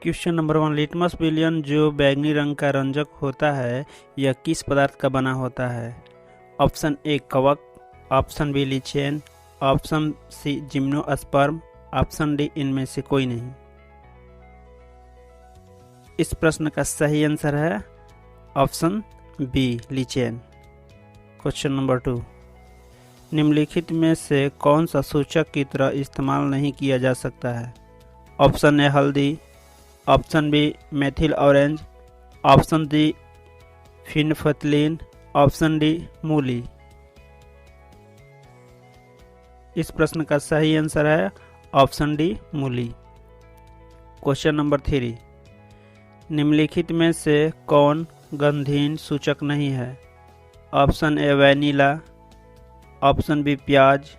Question number 1, litmus विलियन जो बैंगनी रंग का रंजक होता है यह किस पदार्थ का बना होता है? ऑप्शन ए कवक, option B lichen, option C gymnosperm, option D इनमें से कोई नहीं। इस प्रश्न का सही आंसर है option B lichen. Question number 2, निम्नलिखित में से कौन सा सूचक की तरह इस्तेमाल नहीं किया जा सकता है? ऑप्शन ए हल्दी, option B methyl orange, option D phenolphthalein, option D मूली। इस प्रश्न का सही आंसर है ऑप्शन डी मूली। क्वेश्चन नंबर 3, निम्नलिखित में से कौन गंधहीन सूचक नहीं है? Option A vanilla, option B प्याज,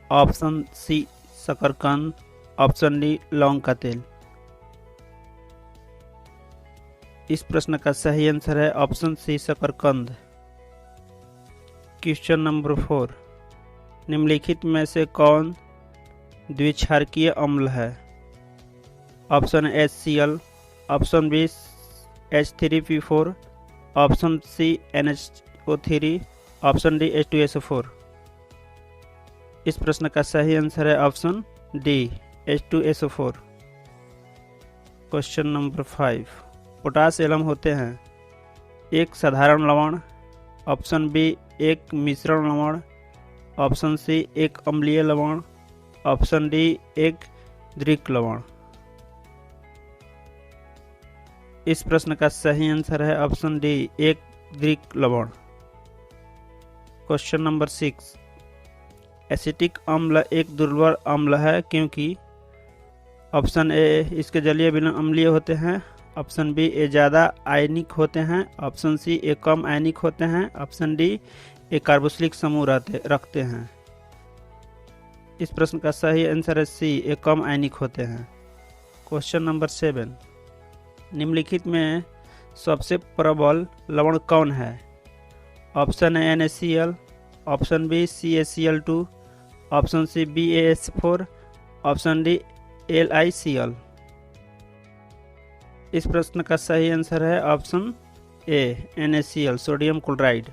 ऑप्शन सी शकरकंद, ऑप्शन डी लौंग का तेल। इस प्रश्न का सही आंसर है ऑप्शन सी शकरकंद। क्वेश्चन नंबर 4, निम्नलिखित में से कौन द्विक्षारकीय अम्ल है? Option A HCl, option B H3PO4, option C NH2O3, option D H2SO4। इस प्रश्न का सही आंसर है option D H2SO4। Question number 5, potash alum होते हैं? एक साधारण लवण, ऑप्शन बी एक मिश्रण लवण, ऑप्शन सी एक अम्लीय लवण, ऑप्शन डी एक द्विक लवण। इस प्रश्न का सही आंसर है ऑप्शन डी एक द्विक लवण। क्वेश्चन नंबर 6, एसिटिक अम्ल एक दुर्बल अम्ल है क्योंकि? ऑप्शन ए इसके जलीय विलयन अम्लीय होते हैं, ऑप्शन बी ए ज़्यादा आयनिक होते हैं, ऑप्शन सी ए कम आयनिक होते हैं, ऑप्शन डी ए कार्बोक्सिलिक समूह रखते हैं। इस प्रश्न का सही आंसर है सी ए कम आयनिक होते हैं। क्वेश्चन नंबर 7, निम्नलिखित में सबसे प्रबल लवण कौन है? Option A NaCl, option B CaCl2, option C BaS4, option D LiCl। इस प्रश्न का सही आंसर है option A NaCl sodium chloride.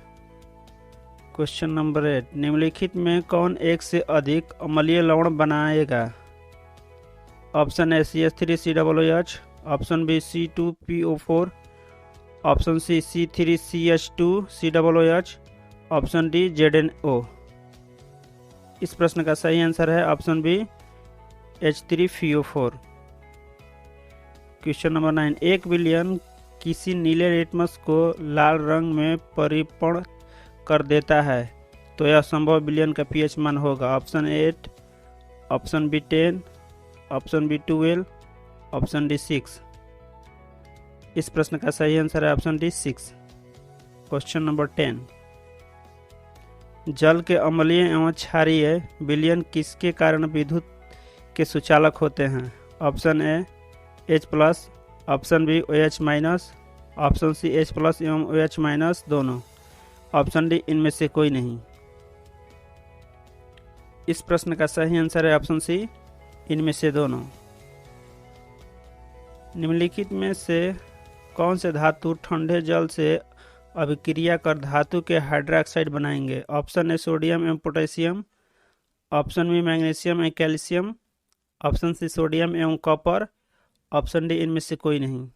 Question number 8, निम्नलिखित में कौन एक से अधिक अम्लीय लवण बनाएगा? Option A CH3COOH, option B C2PO4, option C C3CH2COOH, option D ZNO। इस प्रश्न का सही आंसर है option B H3PO4। Question number 9, एक विलयन किसी नीले लिटमस को लाल रंग में परिपूर्ण कर देता है तो यह संभव विलयन का pH मान होगा? Option 8, option B 10, option B 12, option D 6। इस प्रश्न का सही आंसर है ऑप्शन डी 6। क्वेश्चन नंबर 10, जल के अम्लीय एवं क्षारीय विलयन किसके कारण विद्युत के सुचालक होते हैं? Option A H+, option B OH-, option C H+ एवं OH- दोनों, ऑप्शन डी इनमें से कोई नहीं। इस प्रश्न का सही आंसर है ऑप्शन सी इनमें से दोनों। निम्नलिखित में से कौन से धातु ठंडे जल से अभिक्रिया कर धातु के हाइड्रोक्साइड बनाएंगे? ऑप्शन ए सोडियम एवं पोटेशियम, ऑप्शन बी मैग्नीशियम एवं कैल्शियम, ऑप्शन सी सोडियम एवं कॉपर, ऑप्शन डी इनमें से कोई नहीं।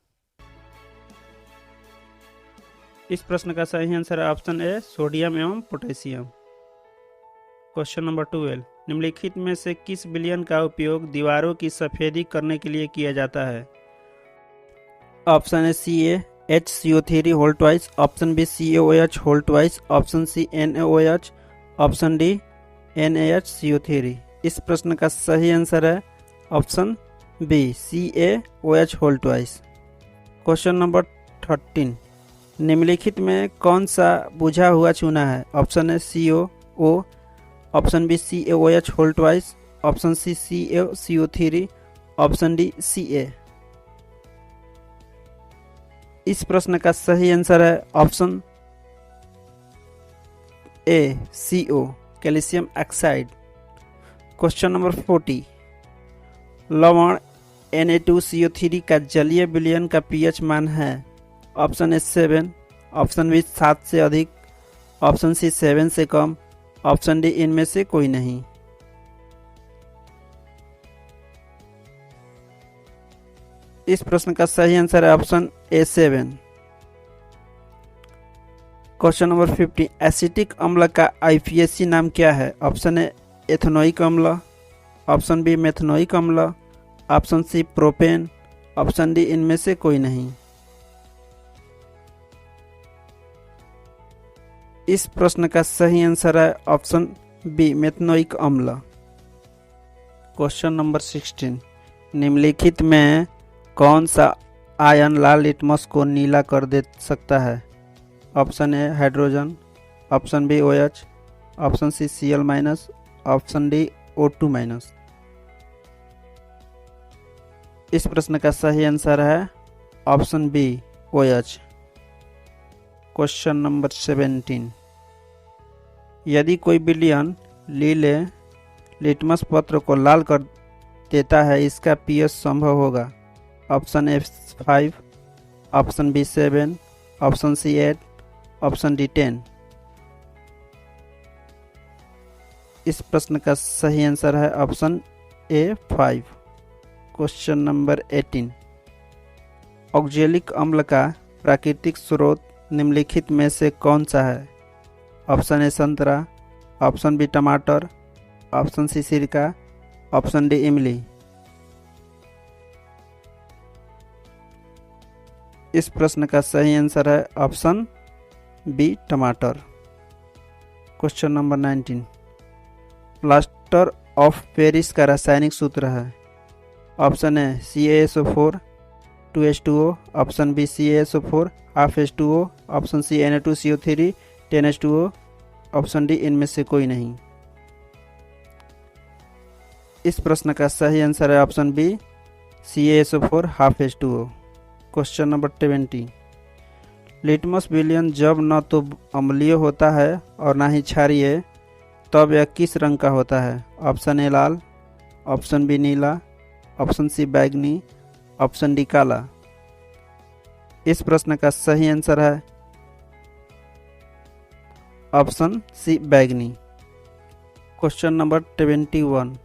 इस प्रश्न का सही आंसर है ऑप्शन ए सोडियम एवं पोटेशियम। क्वेश्चन नंबर 12, निम्नलिखित में से किस विलयन का उपयोग दीवारों की सफेदी करने के लिए किया जाता है? Option A CaHCO3 whole twice, option B CaOH whole twice, option C NaOH, option D NaHCO3। इस प्रश्न का सही आंसर है option B CaOH whole twice. Question number 13, निम्नलिखित में कौन सा बुझा हुआ चूना है? Option A CaO, option B CaOH whole twice, option C CaCO3, option D Ca। इस प्रश्न का सही आंसर है option A CO calcium oxide. Question number 40, लवण Na2CO3 का जलीय विलयन का pH मान है? ऑप्शन ए 7, ऑप्शन बी 7 से अधिक, ऑप्शन सी 7 से कम, ऑप्शन डी इनमें से कोई नहीं। इस प्रश्न का सही आंसर है option A 7। Question number 50, acetic अम्ल का आईपीएसी नाम क्या है? ऑप्शन ए एथेनोइक अम्ल, ऑप्शन बी मेथनोइक अम्ल, option C propane, option D इनमें से कोई नहीं। इस प्रश्न का सही आंसर है ऑप्शन बी मेथनोइक अम्ल। क्वेश्चन नंबर 16, निम्नलिखित में कौन सा आयन लाल लिटमस को नीला कर दे सकता है? Option A hydrogen, option B OH, option C Cl-, option D O2-। इस प्रश्न का सही आंसर है option B OH। Question number 17, यदि कोई विलयन नीले लिटमस पत्र को लाल कर देता है, इसका pH संभव होगा? Option A 5, option B 7, option C 8, option D 10। इस प्रश्न का सही आंसर है option A 5। Question number 18, oxalic अम्ल का प्राकृतिक स्रोत निम्नलिखित में से कौन सा है? ऑप्शन ए संतरा, ऑप्शन बी टमाटर, ऑप्शन सी सिरका, ऑप्शन डी इमली। इस प्रश्न का सही आंसर है ऑप्शन बी टमाटर। Question number 19, plaster of Paris का रासायनिक सूत्र है? Option A CaSO4 2H2O, option B CaSO4 half H2O, option C Na2CO3 10H2O, option D इनमें से कोई नहीं। इस प्रश्न का सही आंसर है option B CaSO4 half H2O। Question number 20, litmus विलयन जब न तो अम्लीय होता है और न ही क्षारीय, तब यह किस रंग का होता है? ऑप्शन ए लाल, ऑप्शन बी नीला, ऑप्शन सी बैंगनी, ऑप्शन डी काला। इस प्रश्न का सही आंसर है ऑप्शन सी बैंगनी। क्वेश्चन नंबर 21,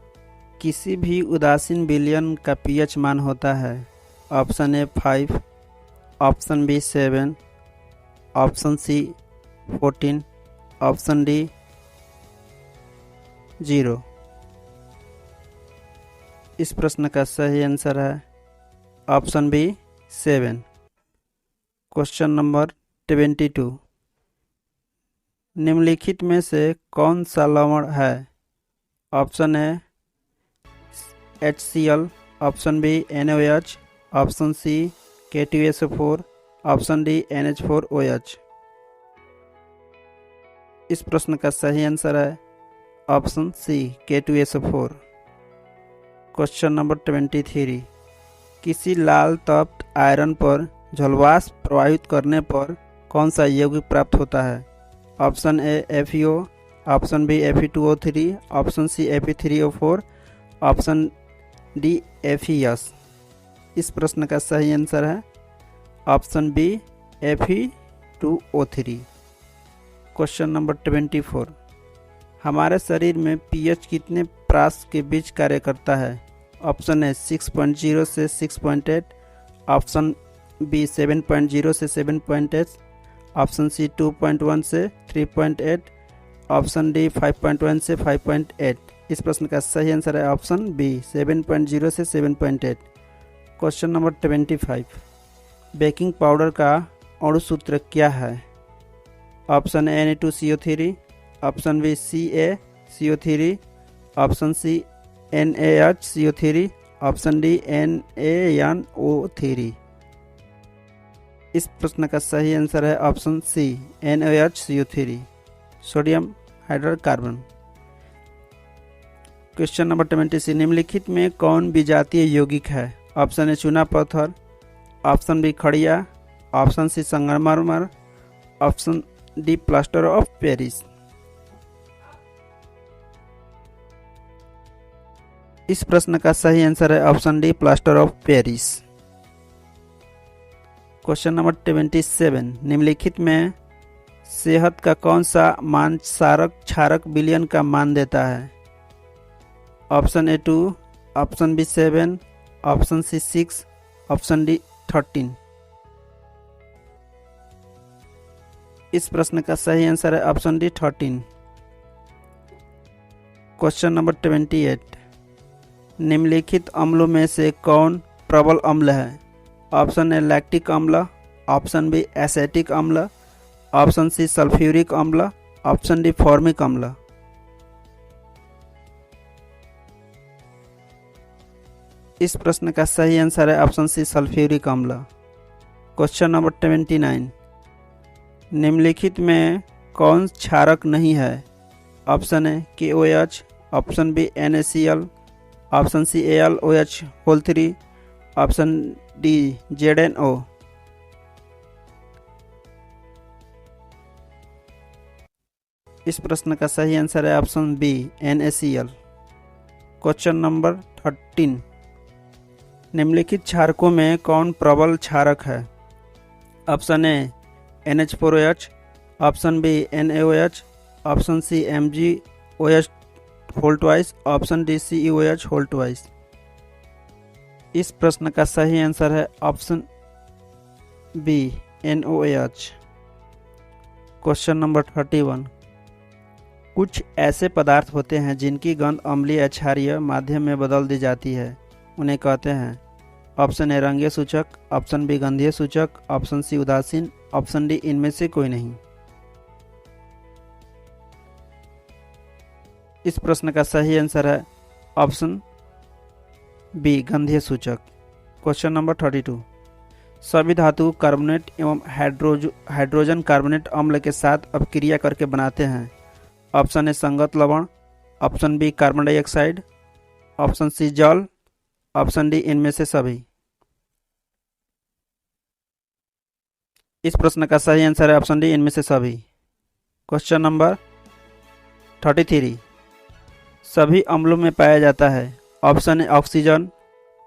किसी भी उदासीन विलयन का pH मान होता है? Option A 5, option B 7, option C 14, option D 0। इस प्रश्न का सही आंसर है ऑप्शन बी 7। क्वेश्चन नंबर 22, निम्नलिखित में से कौन सा लवण है? Option A HCl, option B NaOH, option C K2SO4, option D NH4OH। इस प्रश्न का सही आंसर है option C K2SO4। Question number 23, किसी लाल तप्त आयरन पर जलवाष्प प्रवाहित करने पर कौन सा यौगिक प्राप्त होता है? Option A FeO, option B Fe2O3, option C Fe3O4, option D FeS। इस प्रश्न का सही आंसर है option B Fe2O3। Question number 24, हमारे शरीर में pH कितने प्रास के बीच कार्य करता है? ऑप्शन ए 6.0 से 6.8, ऑप्शन बी 7.0 से 7.8, ऑप्शन सी 2.1 से 3.8, ऑप्शन डी 5.1 से 5.8। इस प्रश्न का सही आंसर है ऑप्शन बी 7.0 से 7.8। क्वेश्चन नंबर 25, बेकिंग पाउडर का अणु सूत्र क्या है? Option A Na2CO3, option B CaCO3, option C NaHCO3, option D NaNO3। इस प्रश्न का सही आंसर है option C NaHCO3, sodium hydrocarbon. Question number 26, निम्नलिखित में कौन विजातीय यौगिक है? ऑप्शन ए चूना पत्थर, ऑप्शन बी खड़िया, ऑप्शन सी संगमरमर, option D plaster of Paris. इस प्रश्न का सही आंसर है option D plaster of Paris. Question number 27, निम्नलिखित में सेहत का कौन सा मान क्षारक विलयन का मान देता है? Option A 2, option B 7, option C 6, option D 13। इस प्रश्न का सही आंसर है ऑप्शन डी 13। क्वेश्चन नंबर 28, निम्नलिखित अम्लों में से कौन प्रबल अम्ल है? ऑप्शन ए लैक्टिक अम्ल, ऑप्शन बी एसिटिक अम्ल, ऑप्शन सी सल्फ्यूरिक अम्ल, ऑप्शन डी फॉर्मिक अम्ल। इस प्रश्न का सही आंसर है ऑप्शन सी सल्फ्यूरिक अम्ल। क्वेश्चन नंबर 29, निम्नलिखित में कौन क्षारक नहीं है? Option A KOH, option B NaCl, option C AlOH whole 3, option D ZnO। इस प्रश्न का सही आंसर है option B NaCl। Question number 13, निम्नलिखित क्षारकों में कौन प्रबल क्षारक है? Option A NH4OH, option B NaOH, option C MgOH whole 2, option D CeOH whole 2। इस प्रश्न का सही आंसर है option B NaOH। Question number 31, कुछ ऐसे पदार्थ होते हैं जिनकी गंध अम्लीय या क्षारीय माध्यम में बदल दी जाती है, उन्हें कहते हैं? ऑप्शन ए रंगीय सूचक, ऑप्शन बी गंधीय सूचक, ऑप्शन सी उदासीन, ऑप्शन डी इनमें से कोई नहीं। इस प्रश्न का सही आंसर है ऑप्शन बी गंधीय सूचक। क्वेश्चन नंबर 32, सभी धातु कार्बोनेट एवं हाइड्रोजन कार्बोनेट अम्ल के साथ अपक्रिया करके बनाते हैं। ऑप्शन ए संगत लवण, option B carbon dioxide, option C जल, ऑप्शन डी इनमें से सभी। इस प्रश्न का सही आंसर है ऑप्शन डी इनमें से सभी। क्वेश्चन नंबर 33, सभी अम्लों में पाया जाता है। Option A oxygen,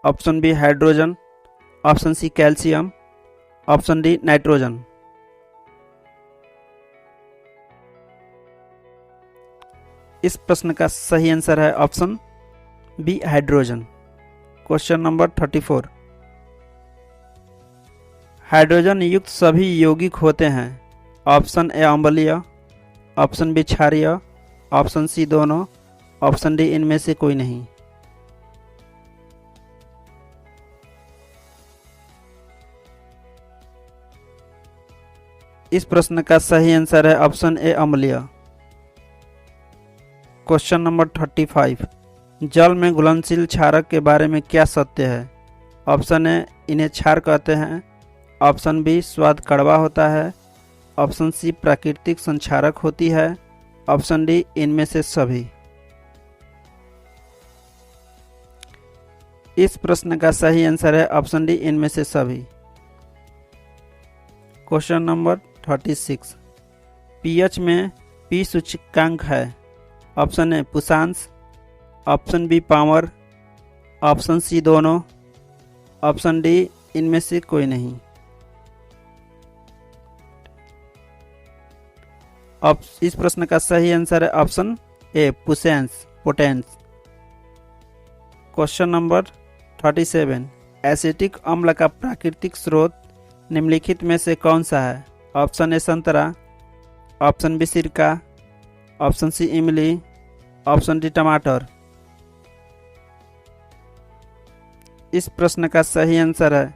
option B hydrogen, option C calcium, option D nitrogen. इस प्रश्न का सही आंसर है option B hydrogen. Question number 34, hydrogen युक्त सभी यौगिक होते हैं। ऑप्शन ए अम्लीय, ऑप्शन बी क्षारीय, ऑप्शन सी दोनों, ऑप्शन डी इनमें से कोई नहीं। इस प्रश्न का सही आंसर है ऑप्शन ए अम्लीय। क्वेश्चन नंबर 35, जल में घुलनशील क्षारक के बारे में क्या सत्य है? ऑप्शन ए इन्हें क्षार कहते हैं, ऑप्शन बी स्वाद कड़वा होता है, ऑप्शन सी प्राकृतिक संक्षारक होती है, ऑप्शन डी इनमें से सभी। इस प्रश्न का सही आंसर है ऑप्शन डी इनमें से सभी। क्वेश्चन नंबर 36, पीएच में पी सूचकांक है। ऑप्शन ए पुषांश, option B power, option C दोनों, ऑप्शन डी इनमें से कोई नहीं। इस प्रश्न का सही आंसर है ऑप्शन ए पुषांश पोटेंस। क्वेश्चन नंबर 37, एसिटिक अम्ल का प्राकृतिक स्रोत निम्नलिखित में से कौन सा है? ऑप्शन ए संतरा, ऑप्शन बी सिरका, ऑप्शन सी इमली, ऑप्शन डी टमाटर। इस प्रश्न का सही आंसर है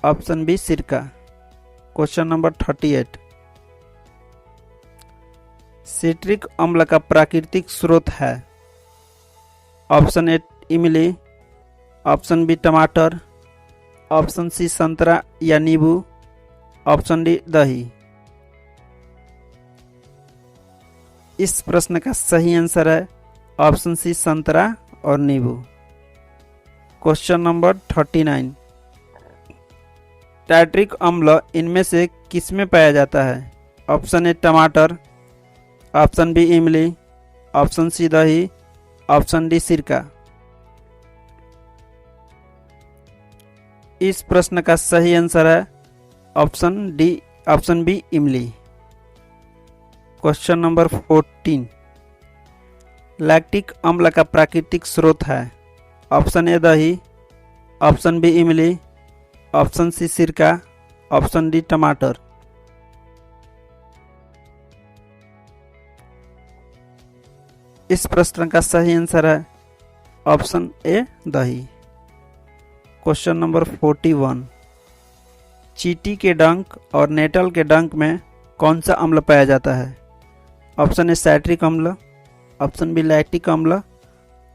ऑप्शन बी सिरका। क्वेश्चन नंबर 38, सिट्रिक अम्ल का प्राकृतिक स्रोत है। ऑप्शन ए इमली, ऑप्शन बी टमाटर, ऑप्शन सी संतरा या नींबू, ऑप्शन डी दही। इस प्रश्न का सही आंसर है ऑप्शन सी संतरा और नींबू। क्वेश्चन नंबर 39, टाइट्रिक अम्ल इनमें से किसमें पाया जाता है? ऑप्शन ए टमाटर, ऑप्शन बी इमली, ऑप्शन सी दही, ऑप्शन डी सिरका। इस प्रश्न का सही आंसर है ऑप्शन बी इमली। क्वेश्चन नंबर 14, लैक्टिक अम्ल का प्राकृतिक स्रोत है। ऑप्शन ए दही, ऑप्शन बी इमली, ऑप्शन सी सिरका, ऑप्शन डी टमाटर। इस प्रश्न का सही आंसर है ऑप्शन ए दही। क्वेश्चन नंबर 41, चींटी के डंक और नेटल के डंक में कौन सा अम्ल पाया जाता है। ऑप्शन ए साइट्रिक अम्ल, ऑप्शन बी लैक्टिक अम्ल,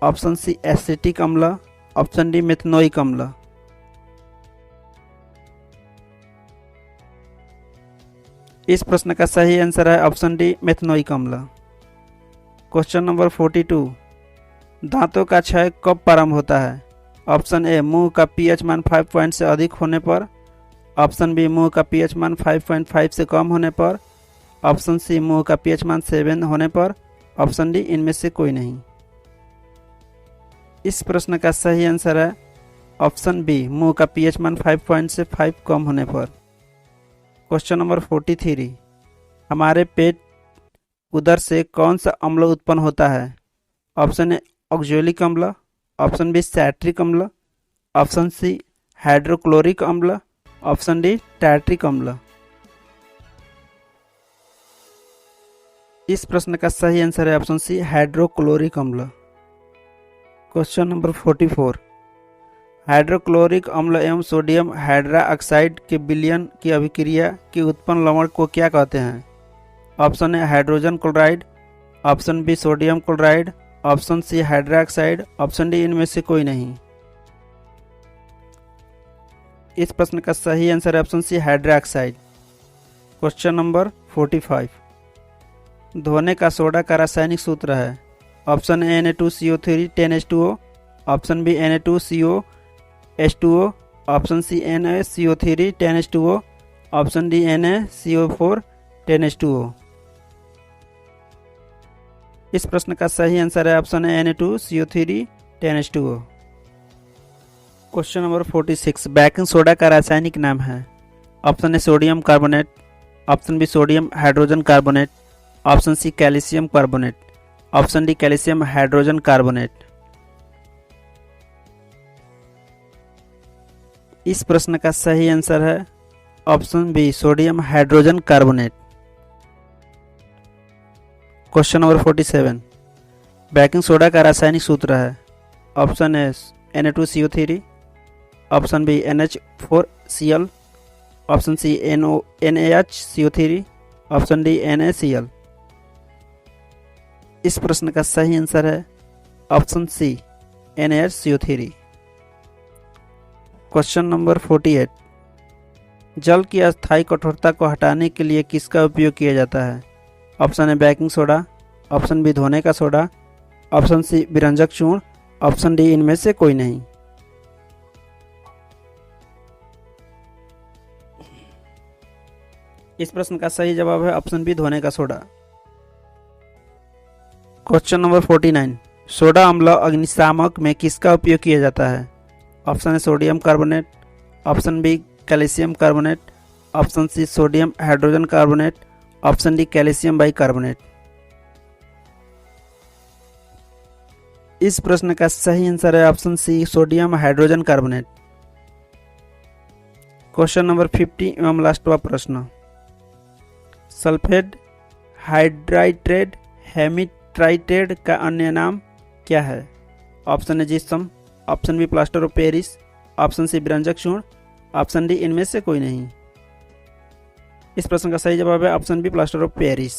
ऑप्शन सी एसिटिक अम्ल, ऑप्शन डी मेथनोइक अम्ल। इस प्रश्न का सही आंसर है ऑप्शन डी मेथनोइक अम्ल। क्वेश्चन नंबर 42, दांतों का क्षय कब प्रारंभ होता है। ऑप्शन ए मुंह का पीएच मान 5 पॉइंट से अधिक होने पर, ऑप्शन बी मुंह का पीएच मान 5.5 से कम होने पर, ऑप्शन सी मुंह का पीएच मान 7 होने पर, ऑप्शन डी इनमें से कोई नहीं। इस प्रश्न का सही आंसर है ऑप्शन बी मुंह का पीएच मान 5.5 कम होने पर। क्वेश्चन नंबर 43, हमारे पेट उदर से कौन सा अम्ल उत्पन्न होता है। ऑप्शन ए ऑक्जेलिक अम्ल, ऑप्शन बी सैट्रिक अम्ल, ऑप्शन सी हाइड्रोक्लोरिक अम्ल, ऑप्शन डी टार्ट्रिक अम्ल। इस प्रश्न का सही आंसर है ऑप्शन सी हाइड्रोक्लोरिक अम्ल। क्वेश्चन नंबर 44, हाइड्रोक्लोरिक अम्ल एवं सोडियम हाइड्रोक्साइड के विलयन की अभिक्रिया के उत्पन्न लवण को क्या कहते हैं। Option A hydrogen chloride, option B sodium chloride, option C hydroxide, option D इनमें से कोई नहीं। इस प्रश्न का सही आंसर है option C hydroxide. Question number 45, धोने का सोडा का रासायनिक सूत्र है। Option A Na2CO3 10H2O, option B Na2CO H2O, option C NaCO3 10H2O, option D NaCO4 10H2O। इस प्रश्न का सही आंसर है option A Na2CO3 10H2O। Question number 46, baking soda का रासायनिक नाम है। Option A sodium carbonate, option B sodium hydrogen carbonate, option C calcium carbonate, option D calcium hydrogen carbonate. इस प्रश्न का सही आंसर है option B sodium hydrogen carbonate. Question number 47, baking soda का रासायनिक सूत्र है। Option A Na2CO3, option B NH4Cl, option C NaHCO3, option D NaCl। इस प्रश्न का सही आंसर है option C NaHCO3। Question number 48, जल की अस्थायी कठोरता को हटाने के लिए किसका उपयोग किया जाता है। Option A baking soda, option B धोने का सोडा, ऑप्शन सी विरंजक चूर्ण, ऑप्शन डी इनमें से कोई नहीं। इस प्रश्न का सही जवाब है ऑप्शन बी धोने का सोडा। क्वेश्चन नंबर 49, सोडा अम्ल अग्निशामक में किसका उपयोग किया जाता है। Option A sodium carbonate, option B calcium carbonate, option C sodium hydrogen carbonate, option D calcium bicarbonate. इस प्रश्न का सही आंसर है option C sodium hydrogen carbonate. Question number 50 एवं लास्टवा प्रश्न, सल्फेट हाइड्राइटेड हेमिट्राइटेड का अन्य नाम क्या है। Option A gypsum, option B plaster of Paris, option C विरंजक चूर्ण, ऑप्शन डी इनमें से कोई नहीं। इस प्रश्न का सही जवाब है option B plaster of Paris.